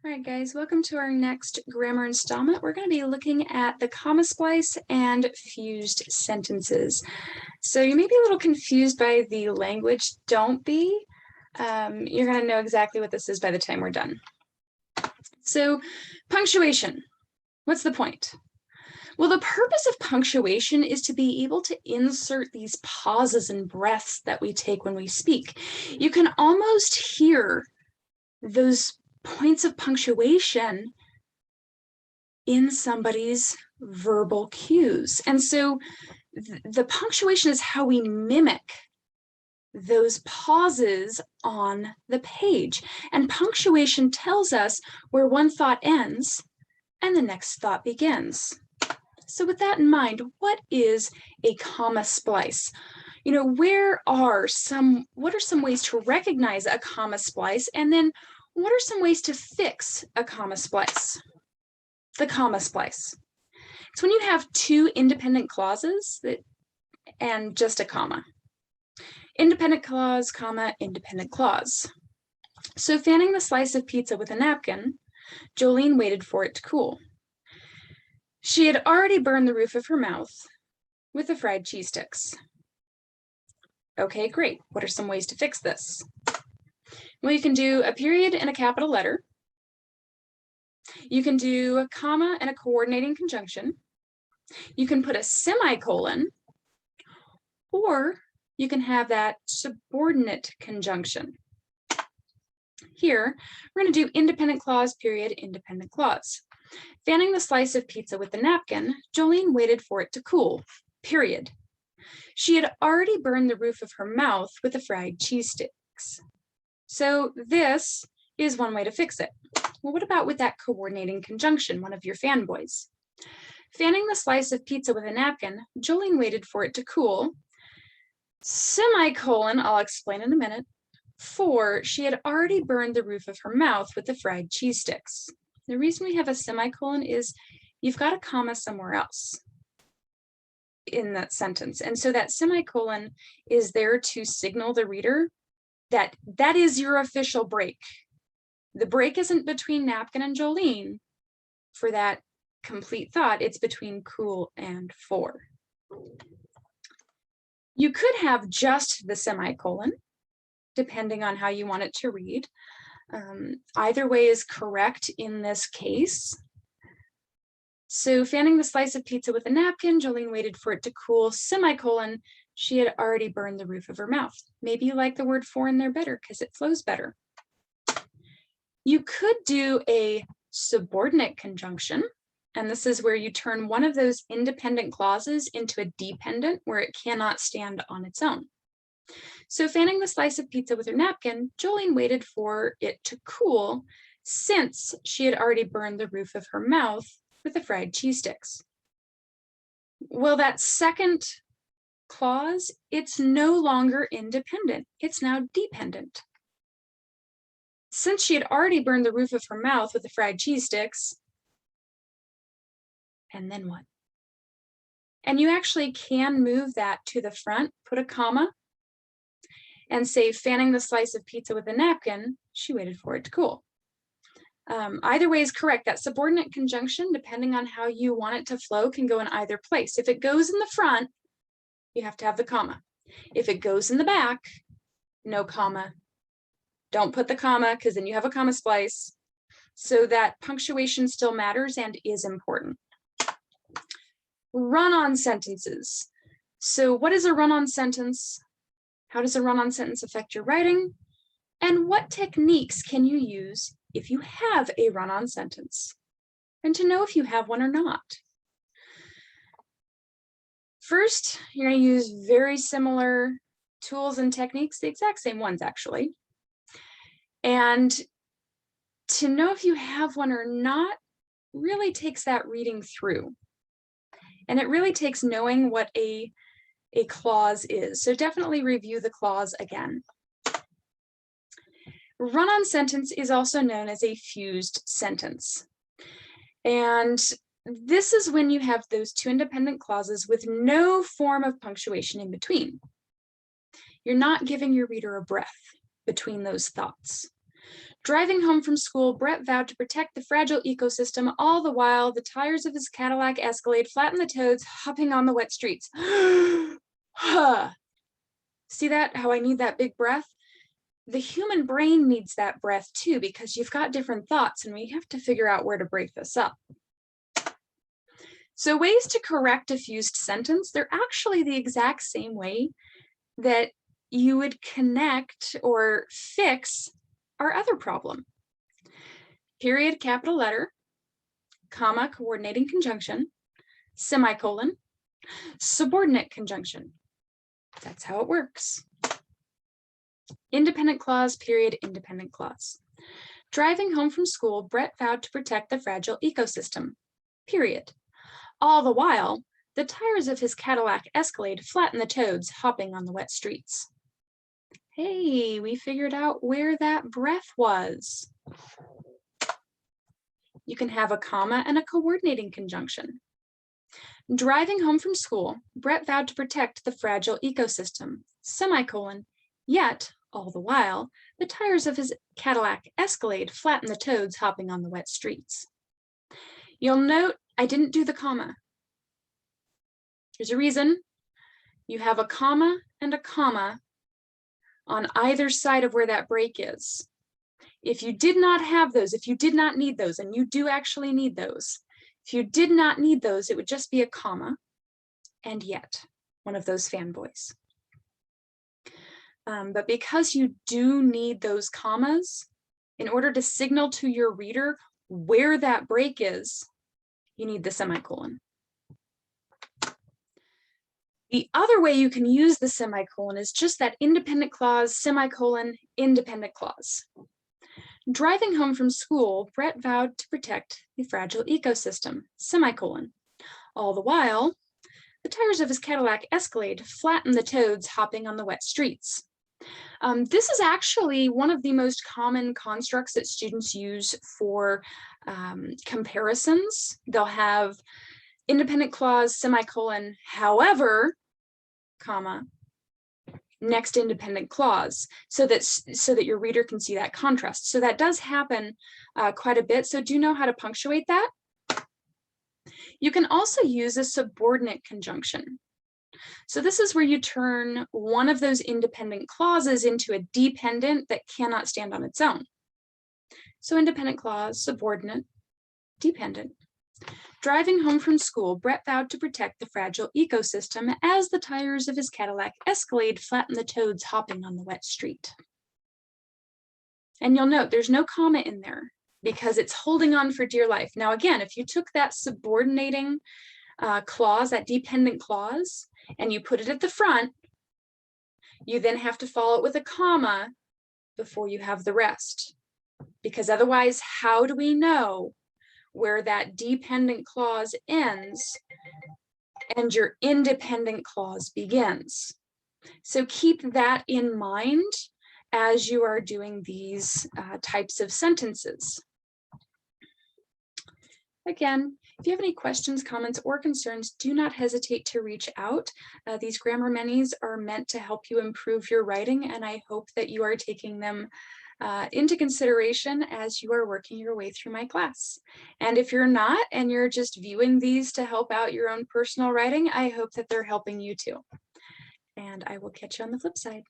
All right, guys, welcome to our next grammar installment. We're going to be looking at the comma splice and fused sentences. So you may be a little confused by the language. Don't be. You're going to know exactly what this is by the time we're done. So punctuation. What's the point? Well, the purpose of punctuation is to be able to insert these pauses and breaths that we take when we speak. You can almost hear those points of punctuation in somebody's verbal cues. And so the punctuation is how we mimic those pauses on the page. And punctuation tells us where one thought ends and the next thought begins. So with that in mind, what is a comma splice? What are some ways to recognize a comma splice? And then what are some ways to fix a comma splice? The comma splice. It's when you have two independent clauses and just a comma. Independent clause, comma, independent clause. So fanning the slice of pizza with a napkin, Jolene waited for it to cool. She had already burned the roof of her mouth with the fried cheese sticks. Okay, great. What are some ways to fix this? Well, you can do a period and a capital letter. You can do a comma and a coordinating conjunction. You can put a semicolon, or you can have that subordinate conjunction. Here, we're going to do independent clause, period, independent clause. Fanning the slice of pizza with the napkin, Jolene waited for it to cool, period. She had already burned the roof of her mouth with the fried cheese sticks. So this is one way to fix it. Well, what about with that coordinating conjunction, one of your fanboys? Fanning the slice of pizza with a napkin, Jolene waited for it to cool, semicolon, I'll explain in a minute, for she had already burned the roof of her mouth with the fried cheese sticks. The reason we have a semicolon is you've got a comma somewhere else in that sentence. And so that semicolon is there to signal the reader that is your official break. The break isn't between napkin and Jolene for that complete thought. It's between cool and for. You could have just the semicolon, depending on how you want it to read. Either way is correct in this case. So fanning the slice of pizza with a napkin, Jolene waited for it to cool, semicolon, she had already burned the roof of her mouth. Maybe you like the word for in there better because it flows better. You could do a subordinate conjunction, and this is where you turn one of those independent clauses into a dependent where it cannot stand on its own. So fanning the slice of pizza with her napkin, Jolene waited for it to cool since she had already burned the roof of her mouth with the fried cheese sticks. Well, that second clause, it's no longer independent. It's now dependent. Since she had already burned the roof of her mouth with the fried cheese sticks, and then what? And you actually can move that to the front, put a comma, and say fanning the slice of pizza with a napkin, she waited for it to cool. Either way is correct. That subordinate conjunction, depending on how you want it to flow, can go in either place. If it goes in the front, you have to have the comma. If it goes in the back, no comma. Don't put the comma because then you have a comma splice. So that punctuation still matters and is important. Run-on sentences. So what is a run-on sentence? How does a run-on sentence affect your writing? And what techniques can you use if you have a run-on sentence? And to know if you have one or not. First, you're going to use very similar tools and techniques, the exact same ones actually. And to know if you have one or not really takes that reading through. And it really takes knowing what a clause is. So definitely review the clause again. Run-on sentence is also known as a fused sentence. And this is when you have those two independent clauses with no form of punctuation in between. You're not giving your reader a breath between those thoughts. Driving home from school, Brett vowed to protect the fragile ecosystem. All the while, the tires of his Cadillac Escalade flattened the toads, hopping on the wet streets. See that, how I need that big breath? The human brain needs that breath too, because you've got different thoughts and we have to figure out where to break this up. So ways to correct a fused sentence, they're actually the exact same way that you would connect or fix our other problem. Period, capital letter, comma, coordinating conjunction, semicolon, subordinate conjunction. That's how it works. Independent clause, period, independent clause. Driving home from school, Brett vowed to protect the fragile ecosystem, period. All the while, the tires of his Cadillac Escalade flattened the toads hopping on the wet streets. Hey, we figured out where that breath was. You can have a comma and a coordinating conjunction. Driving home from school, Brett vowed to protect the fragile ecosystem, semicolon, yet, all the while, the tires of his Cadillac Escalade flattened the toads hopping on the wet streets. You'll note I didn't do the comma. There's a reason. You have a comma and a comma on either side of where that break is. If you did not have those, if you did not need those, and you do actually need those, if you did not need those, it would just be a comma, and yet, one of those fanboys. But because you do need those commas, in order to signal to your reader where that break is, you need the semicolon. The other way you can use the semicolon is just that independent clause, semicolon, independent clause. Driving home from school, Brett vowed to protect the fragile ecosystem, semicolon. All the while, the tires of his Cadillac Escalade flattened the toads hopping on the wet streets. This is actually one of the most common constructs that students use for comparisons. They'll have independent clause, semicolon, however, comma, next independent clause, so that your reader can see that contrast. So that does happen quite a bit. So do you know how to punctuate that? You can also use a subordinate conjunction. So this is where you turn one of those independent clauses into a dependent that cannot stand on its own. So independent clause, subordinate, dependent. Driving home from school, Brett vowed to protect the fragile ecosystem as the tires of his Cadillac Escalade flattened the toads hopping on the wet street. And you'll note there's no comma in there because it's holding on for dear life. Now, again, if you took that subordinating clause, that dependent clause, and you put it at the front, you then have to follow it with a comma before you have the rest. Because otherwise, how do we know where that dependent clause ends and your independent clause begins? So keep that in mind as you are doing these types of sentences. Again, if you have any questions, comments, or concerns, do not hesitate to reach out. These grammar minis are meant to help you improve your writing, and I hope that you are taking them into consideration as you are working your way through my class. And if you're not, and you're just viewing these to help out your own personal writing, I hope that they're helping you too. And I will catch you on the flip side.